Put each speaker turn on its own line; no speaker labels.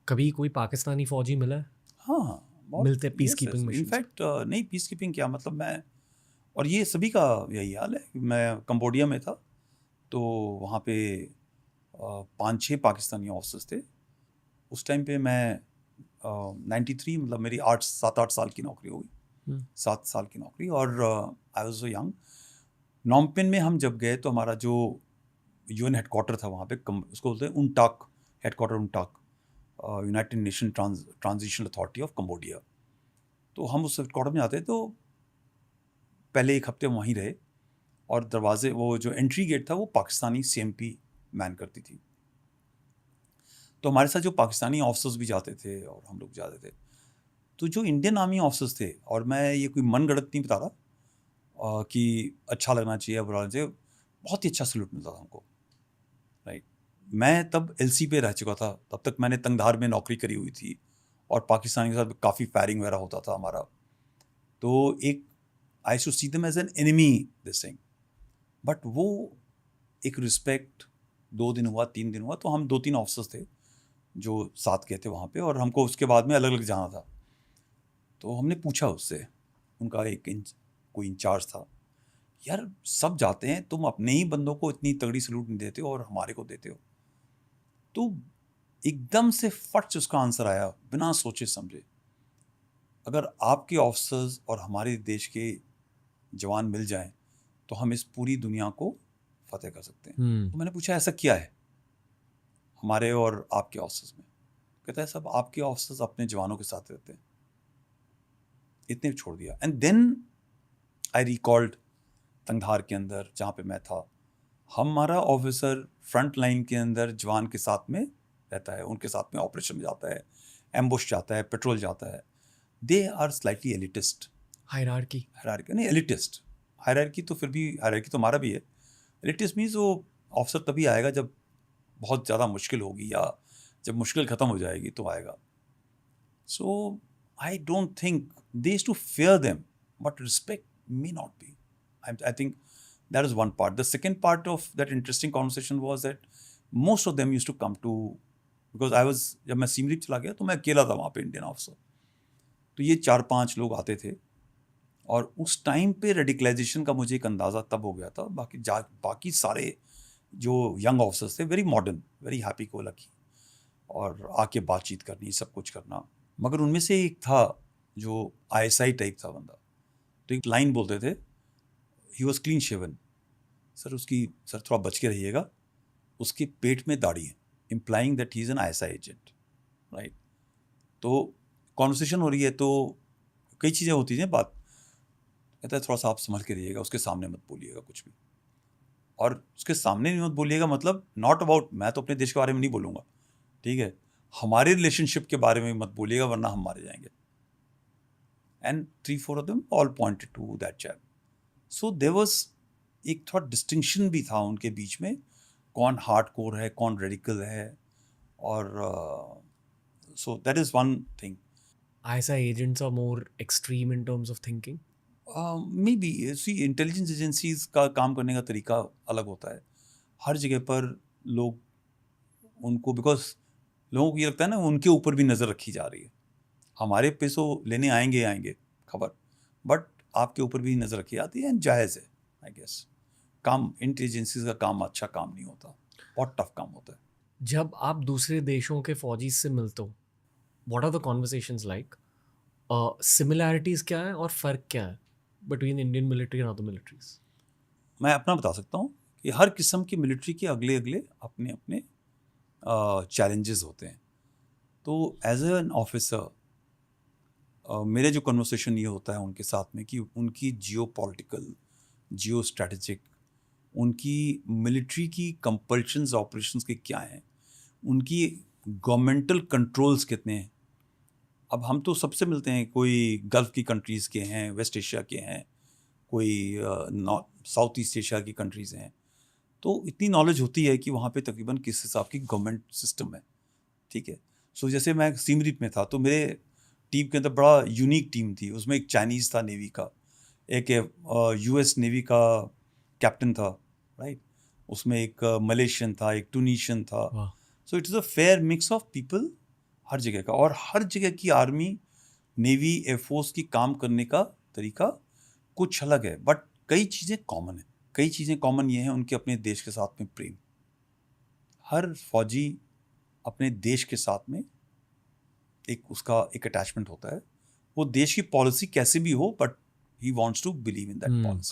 कभी कोई पाकिस्तानी फौजी मिला है?
हाँ, बहुत
मिलते पीस कीपिंग मिशन?
इनफैक्ट नहीं, पीस कीपिंग क्या, मतलब मैं, और ये सभी का यही हाल है। मैं कंबोडिया में था, तो वहाँ पे 5-6 पाकिस्तानी ऑफिसर्स थे उस टाइम पे। मैं 93, मतलब मेरी 7-8 साल की नौकरी होगी, 7 साल की नौकरी, और आई वॉज सो यंग। नॉमपेन में हम जब गए तो हमारा जो यूएन हेडक्वार्टर था वहाँ पे, उसको बोलते हैं UNTAC headquarter, UNTAC united nation transitional authority of Cambodia. तो हम उस हेडक्वार्टर में आते तो पहले एक हफ्ते वहीं रहे, और दरवाजे, वो जो एंट्री गेट था वो पाकिस्तानी सीएमपी मैन करती थी। तो हमारे साथ जो पाकिस्तानी ऑफिसर्स भी जाते थे और हम लोग जाते थे, तो जो इंडियन आर्मी ऑफिसर्स थे, और मैं ये कोई मन गढ़ंत नहीं बता रहा कि अच्छा लगना चाहिए बुरा लगना चाहिए, बहुत ही अच्छा सल्यूट मिलता था हमको। राइट, मैं तब एलसी पे रह चुका था, तब तक मैंने तंगधार में नौकरी करी हुई थी, और पाकिस्तान के साथ काफ़ी फायरिंग वगैरह होता था हमारा। तो एक, I should see them as an enemy this thing, but वो एक रिस्पेक्ट, 2 दिन हुआ, 3 दिन हुआ, तो हम 2-3 ऑफिसर्स थे जो साथ गए थे वहाँ पे, और हमको उसके बाद में अलग अलग जाना था। तो हमने पूछा उससे, उनका एक कोई इंचार्ज था, यार सब जाते हैं, तुम अपने ही बंदों को इतनी तगड़ी सल्यूट नहीं देते हो और हमारे को देते हो। तो एकदम से फट से उसका आंसर आया बिना सोचे समझे, अगर आपके ऑफिसर्स और हमारे देश के जवान मिल जाएं तो हम इस पूरी दुनिया को फतेह कर सकते हैं। तो मैंने पूछा, ऐसा क्या है हमारे और आपके ऑफिसर्स में? कहता है, सब आपके ऑफिसर्स अपने जवानों के साथ रहते हैं। इतने छोड़ दिया। And then I recalled Tangdhar के अंदर जहाँ पे मैं था, हमारा ऑफिसर फ्रंट लाइन के अंदर जवान के साथ में रहता है, उनके साथ में ऑपरेशन में जाता है, एम्बुश जाता है, पेट्रोल जाता है। They are slightly elitist. Hierarchy नहीं, एलिटिस्ट। हायरार्की तो फिर भी, हायरार्की तो हमारा भी है। एलिटिस्ट मीन्स वो ऑफिसर तभी आएगा जब बहुत ज़्यादा मुश्किल होगी, या जब मुश्किल ख़त्म हो जाएगी तो आएगा। So I don't think they used to fear them, but respect may not be. I think that is one part. The second part of that interesting conversation was that most of them used to come to, because I was, जब मैं सिमरी चला गया तो मैं अकेला था वहाँ पे इंडियन ऑफिसर, तो ये 4-5 लोग आते थे, और उस टाइम पे रेडिकलाइजेशन का मुझे एक अंदाज़ा तब हो गया था। बाकी सारे जो यंग ऑफिसर्स थे, वेरी मॉडर्न, वेरी हैप्पी को लकी, और आके बातचीत करनी, सब कुछ करना। मगर उनमें से एक था जो आईएसआई टाइप था बंदा, तो एक लाइन बोलते थे, he was clean shaven, sir थोड़ा बच के रहिएगा, उसके पेट में दाढ़ी है, implying that he is an ISI agent. Right, तो कॉन्वर्सेशन हो रही है, तो कई चीज़ें होती हैं, बात कहता है थोड़ा सा आप संभल के रहिएगा, उसके सामने मत बोलिएगा कुछ भी। और उसके सामने नहीं मत बोलिएगा, मतलब नॉट अबाउट, मैं तो अपने देश के बारे में नहीं बोलूँगा, ठीक है, हमारे रिलेशनशिप के बारे में मत बोलिएगा वरना हम मारे जाएंगे। And 3-4 of them all pointed to that chap. So there was एक थोड़ा डिस्टिंक्शन भी था उनके बीच में, कौन हार्डकोर है, कौन रेडिकल है, और so that is one thing.
ISI agents are more extreme in terms of thinking.
Maybe, see intelligence agencies का काम करने का तरीका अलग होता है। हर जगह पर लोग उनको, बिकॉज लोगों को ये लगता है ना उनके ऊपर भी नज़र रखी जा रही है, हमारे पैसों लेने आएंगे खबर, बट आपके ऊपर भी नज़र रखी जाती है, जायज़ है। आई गेस काम, इंटेलिजेंसीज का काम अच्छा काम नहीं होता, बहुत टफ काम होता है।
जब आप दूसरे देशों के फौजी से मिलते हो, what are the conversations like? Similarities क्या है और फ़र्क क्या है between Indian military and other militaries?
मैं अपना बता सकता हूँ कि हर किस्म की मिलिट्री के अगले अगले अपने अपने चैलेंजेस होते हैं। तो एज एन ऑफिसर मेरे जो कन्वर्सेशन ये होता है उनके साथ में कि उनकी जियो पॉलिटिकल, जियो स्ट्रेटेजिक, उनकी मिलिट्री की कंपल्शंस ऑपरेशंस के क्या हैं, उनकी गवर्नमेंटल कंट्रोल्स कितने हैं। अब हम तो सबसे मिलते हैं, कोई गल्फ़ की कंट्रीज़ के हैं, वेस्ट एशिया के हैं, कोई नॉर्थ साउथ ईस्ट एशिया की कंट्रीज़ हैं, तो इतनी नॉलेज होती है कि वहाँ पे तकरीबन किस हिसाब की गवर्नमेंट सिस्टम है, ठीक है। सो जैसे मैं सिम रीप में था तो मेरे टीम के अंदर बड़ा यूनिक टीम थी, उसमें एक चाइनीज़ था नेवी का, एक यूएस नेवी का कैप्टन था, राइट, उसमें एक मलेशियन था, एक टूनिशियन था।
वाह।
So it is a fair mix of people हर जगह का। और हर जगह की आर्मी, नेवी, एयरफोर्स की काम करने का तरीका कुछ अलग है, बट कई चीज़ें कॉमन है। कई चीज़ें कॉमन ये हैं, उनके अपने देश के साथ में प्रेम। हर फौजी अपने देश के साथ में उसका एक अटैचमेंट होता है। वो देश की पॉलिसी कैसे भी हो, but he wants to believe in that policy.